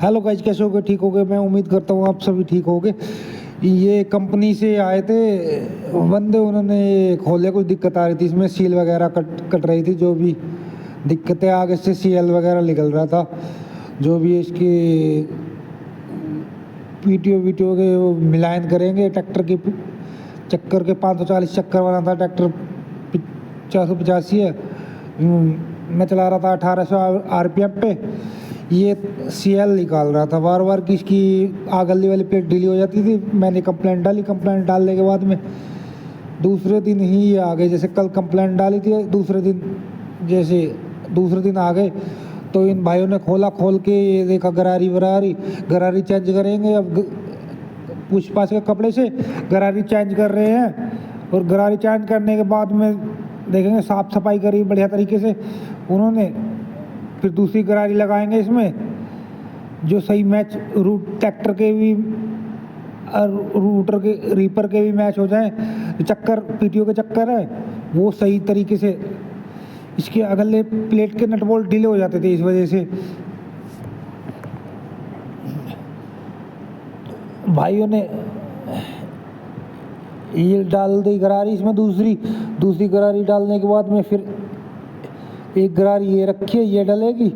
Hello guys, कैसे हो गए? ठीक हो गए? मैं उम्मीद करता हूँ आप सभी ठीक हो गए। ये कंपनी से आए थे बंदे, उन्होंने खोले, कुछ दिक्कत आ रही थी इसमें, सील वगैरह कट रही थी। जो भी दिक्कतें, आगे से सीएल वगैरह निकल रहा था। जो भी इसकी पीटीओ वीटीओ के वो मिलान करेंगे। ट्रैक्टर की चक्कर के 540 चक्कर वाला था ट्रैक्टर, 485 है। मैं चला रहा था 1800 आरपीएम पे। ये सीएल निकाल रहा था बार बार कि इसकी आगली वाली प्लेट ढीली हो जाती थी। मैंने कंप्लेंट डाली। कंप्लेंट डालने के बाद में दूसरे दिन ही ये आ गए। जैसे कल कंप्लेंट डाली थी, दूसरे दिन आ गए। तो इन भाइयों ने खोल के ये देखा गरारी चेंज करेंगे। अब पूछ पाछ के कपड़े से गरारी चेंज कर रहे हैं। और गरारी चेंज करने के बाद में देखेंगे साफ सफाई करी बढ़िया तरीके से उन्होंने। फिर दूसरी गरारी लगाएंगे इसमें, जो सही मैच रूट ट्रैक्टर के भी रूटर के रीपर के भी मैच हो जाए। चक्कर पीटीओ के चक्कर है वो सही तरीके से, इसके अगले प्लेट के नट बोल्ट ढीले हो जाते थे इस वजह से। भाइयों ने ये डाल दी गरारी इसमें। दूसरी गरारी डालने के बाद में फिर एक गरारी ये रखी है, ये डलेगी।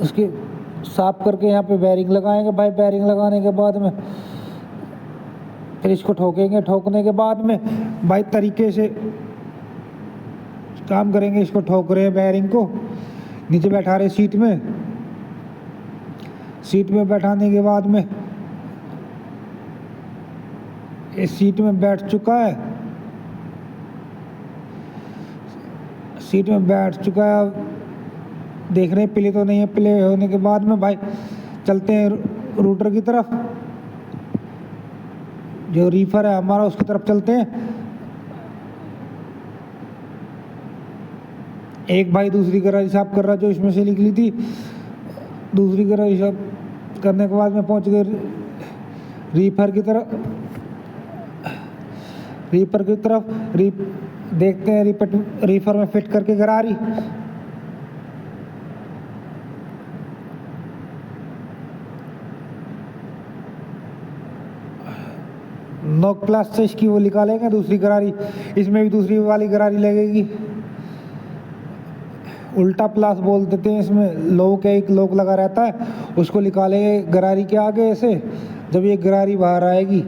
उसके साफ करके यहाँ पे बेरिंग लगाएंगे भाई। बेरिंग लगाने के बाद में फिर इसको ठोकेंगे। ठोकने के बाद में भाई तरीके से काम करेंगे। इसको ठोक रहे हैं बेरिंग को, नीचे बैठा रहे सीट में बैठाने के बाद में इस सीट में बैठ चुका है। देख रहे हैं प्ले तो नहीं है। प्ले होने के बाद में भाई चलते हैं रूटर की तरफ। जो रीफर है हमारा उसकी तरफ चलते हैं। एक भाई दूसरी गरारी साफ कर रहा जो इसमें से निकली थी। दूसरी गरारी साफ करने के बाद में पहुंच गए रीफर की तरफ। देखते हैं रीफर में फिट करके गरारी। नोक प्लास से इसकी वो निकालेंगे दूसरी गरारी। इसमें भी दूसरी वाली गरारी लगेगी। उल्टा प्लास बोल देते हैं इसमें। एक लोक लगा रहता है, उसको निकालेंगे गरारी के आगे ऐसे। जब ये गरारी बाहर आएगी,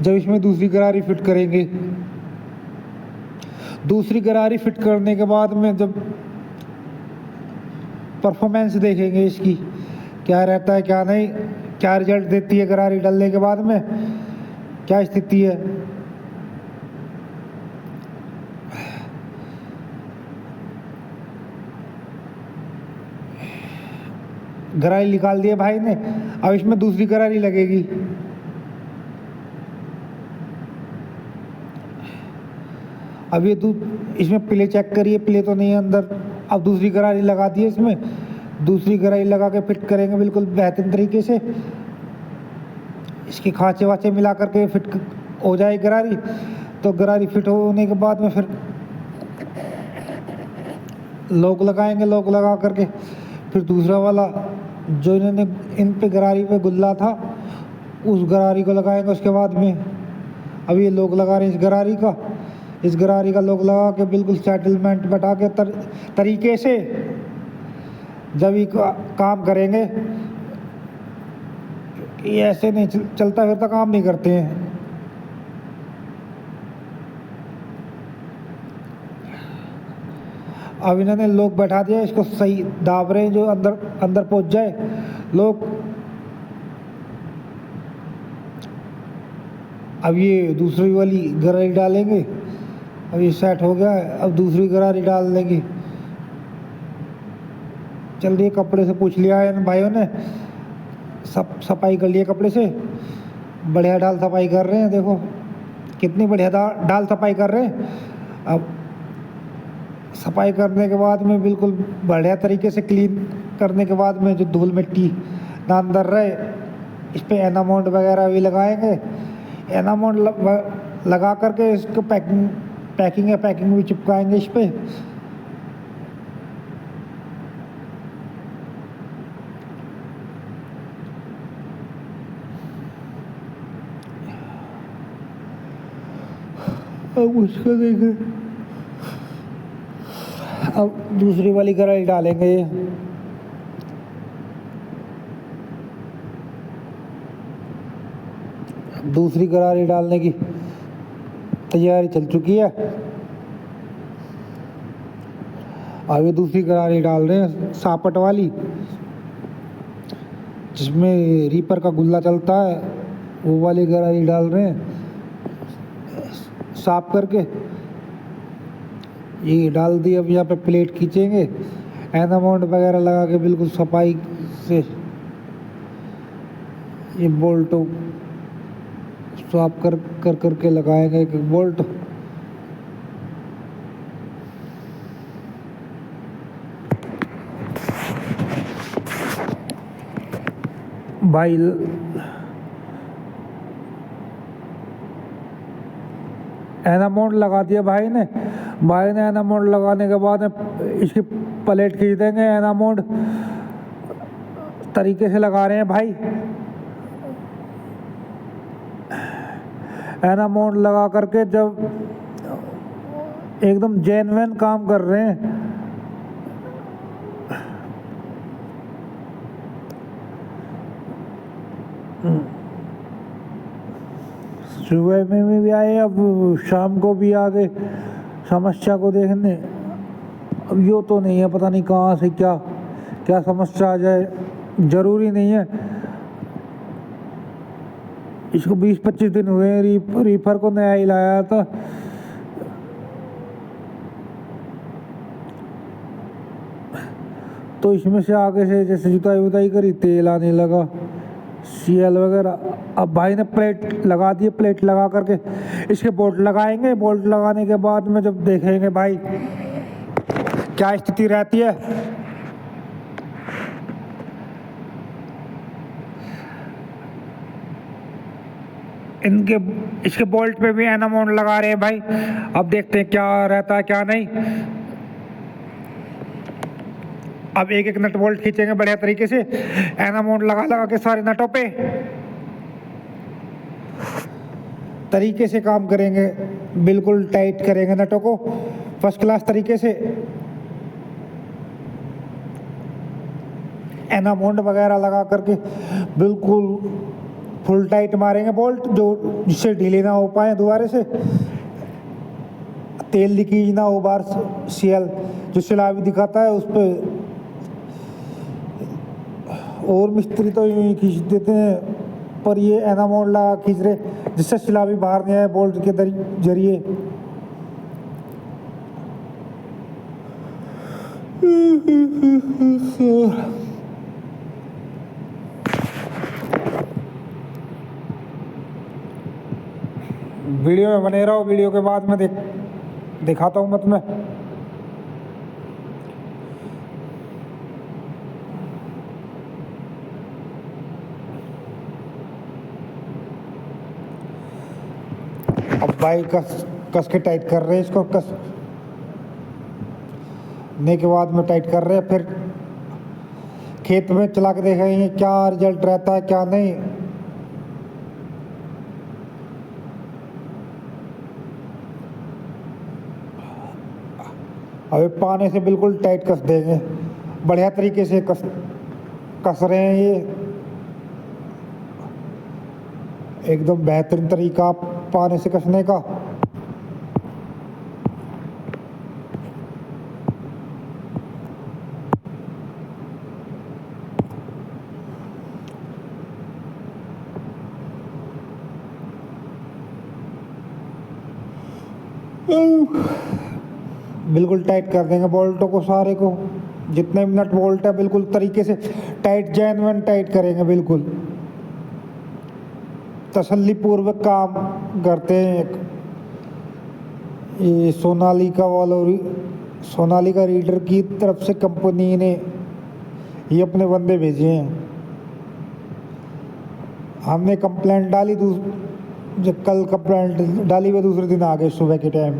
जब इसमें दूसरी गरारी फिट करेंगे। दूसरी गरारी फिट करने के बाद में जब परफॉर्मेंस देखेंगे इसकी, क्या रहता है क्या नहीं, क्या रिजल्ट देती है गरारी डलने के बाद में, क्या स्थिति है। गरारी निकाल दिए भाई ने। अब इसमें दूसरी गरारी लगेगी। अब ये इसमें प्ले चेक करिए, प्ले तो नहीं है अंदर। अब दूसरी गरारी लगा दी है इसमें। दूसरी गरारी लगा के फिट करेंगे बिल्कुल बेहतरीन तरीके से। इसके खांचे वाचे मिला करके फिट हो जाए गरारी। तो गरारी फिट होने के बाद में फिर लॉक लगाएंगे। लॉक लगा करके फिर दूसरा वाला जो इन्होंने इन पे गरारी पे गुल्ला था उस गरारी को लगाएंगे। उसके बाद में अब ये लॉक लगा रहे हैं इस गरारी का लॉक लगा के बिल्कुल सेटलमेंट बैठा के तरीके से जब ये काम करेंगे। ये ऐसे नहीं चलता फिरता काम नहीं करते हैं। अब इन्होंने लोग बैठा दिया, इसको सही दाब रहे हैं जो अंदर पहुंच जाए लोग। अब ये दूसरी वाली गरारी डालेंगे। अब ये सेट हो गया है। अब दूसरी गरारी डाल देंगे। जल्दी कपड़े से पूछ लिया है इन भाइयों ने, सब सफाई कर लिए कपड़े से। बढ़िया डाल सफाई कर रहे हैं। देखो कितनी बढ़िया डाल सफाई कर रहे हैं। अब सफाई करने के बाद में बिल्कुल बढ़िया तरीके से क्लीन करने के बाद में जो धूल मिट्टी ना अंदर रहे, इस पे एनामोंड वगैरह भी लगाएंगे। एनामोंड लगा करके इसको पैकिंग भी चिपकाएंगे इस पे। अब उसको देखें, अब दूसरी वाली गरारी डालेंगे। दूसरी गरारी डालने की तैयारी चल चुकी है। अभी दूसरी गरारी डाल रहे हैं सापट वाली, जिसमें रीपर का गुल्ला चलता है, वो वाली गरारी डाल रहे हैं साफ करके। ये डाल दी। अब यहाँ पे प्लेट खींचेंगे, एनामोंड वगैरह लगा के बिल्कुल सफाई से ये बोल्ट साफ कर करके लगाएंगे एक एक बोल्ट। भाई एनामोंड लगा दिया भाई ने एनामोंड लगाने के बाद इसकी प्लेट खींच देंगे। एनामोंड तरीके से लगा रहे हैं भाई, एनामोंड लगा करके जब एकदम जेन्युइन काम कर रहे हैं। सुबह में भी आए, अब शाम को भी आ गए समस्या को देखने। अब यो तो नहीं है, पता नहीं कहाँ से क्या क्या समस्या आ जाए, जरूरी नहीं है। इसको 20-25 दिन हुए रीफर को नया ही लाया था। तो इसमें से आगे से जैसे जुताई वुताई करी, तेल आने लगा, सीएल वगैरह। अब भाई ने प्लेट लगा दी। प्लेट लगा करके इसके बोल्ट लगाएंगे। बोल्ट लगाने के बाद में जब देखेंगे भाई क्या स्थिति रहती है। इसके बोल्ट पे भी एनामोंड लगा रहे हैं भाई। अब देखते हैं क्या रहता है क्या नहीं। अब एक एक नट बोल्ट खींचेंगे बढ़िया तरीके से, एनामोंड लगा लगा के सारे नटों पे तरीके से काम करेंगे। बिल्कुल टाइट करेंगे नटों को फर्स्ट क्लास तरीके से। एनामोंड वगैरह लगा करके बिल्कुल फुल टाइट मारेंगे बोल्ट, जो जिससे ढीले ना हो पाए दोबारा से, तेल लीकेज ना हो बाहर। सीएल जो सिला भी दिखाता है उस पर, और मिस्त्री तो यूँ ही खींच देते हैं, पर ये एनामोंड लगा खींच रहे जिससे सिला भी बाहर नहीं आए बोल्ट के जरिए। वीडियो में बने रहो, वीडियो के बाद में दिखाता हूँ मैं तुम्हें। अब भाई कस के टाइट कर रहे हैं इसको, कसने के बाद में टाइट कर रहे हैं। फिर खेत में चला के देखेंगे क्या रिजल्ट रहता है क्या नहीं। अभी पाने से बिल्कुल टाइट कस देंगे, बढ़िया तरीके से कस रहे हैं ये, एकदम बेहतरीन तरीका पाने से कसने का। बिल्कुल टाइट कर देंगे बोल्टों को सारे को, जितने भी नट बोल्ट है बिल्कुल तरीके से टाइट, जेन्युइन टाइट करेंगे। बिल्कुल तसल्ली पूर्वक काम करते हैं। ये सोनालिका रीडर की तरफ से कंपनी ने ये अपने बंदे भेजे हैं। हमने कंप्लेंट डाली, जब कल कंप्लेंट डाली वो दूसरे दिन आ गए सुबह के टाइम।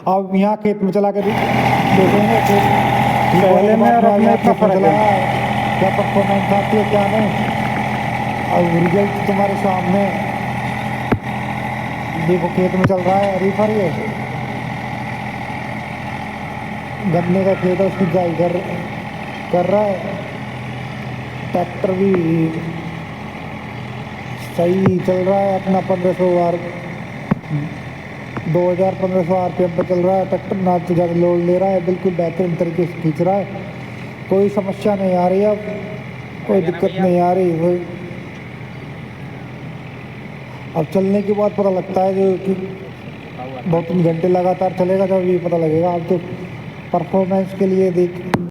अब यहाँ खेत में चला के देखेंगे पहले में क्या परफॉर्मेंस आती है क्या नहीं। और रिजल्ट तुम्हारे सामने। देखो खेत में चल रहा है रीफर, ये गन्ने का खेत है, उसकी जुताई कर रहा है। ट्रैक्टर भी सही चल रहा है अपना 2500 RPM पर चल रहा है ट्रैक्टर, ना तो ज़्यादा लोड ले रहा है, बिल्कुल बेहतरीन तरीके से खींच रहा है। कोई समस्या नहीं आ रही, अब कोई दिक्कत नहीं आ रही। अब चलने के बाद पता लगता है जो कि 2-3 घंटे लगातार चलेगा, जब ये पता लगेगा। अब तो परफॉर्मेंस के लिए देख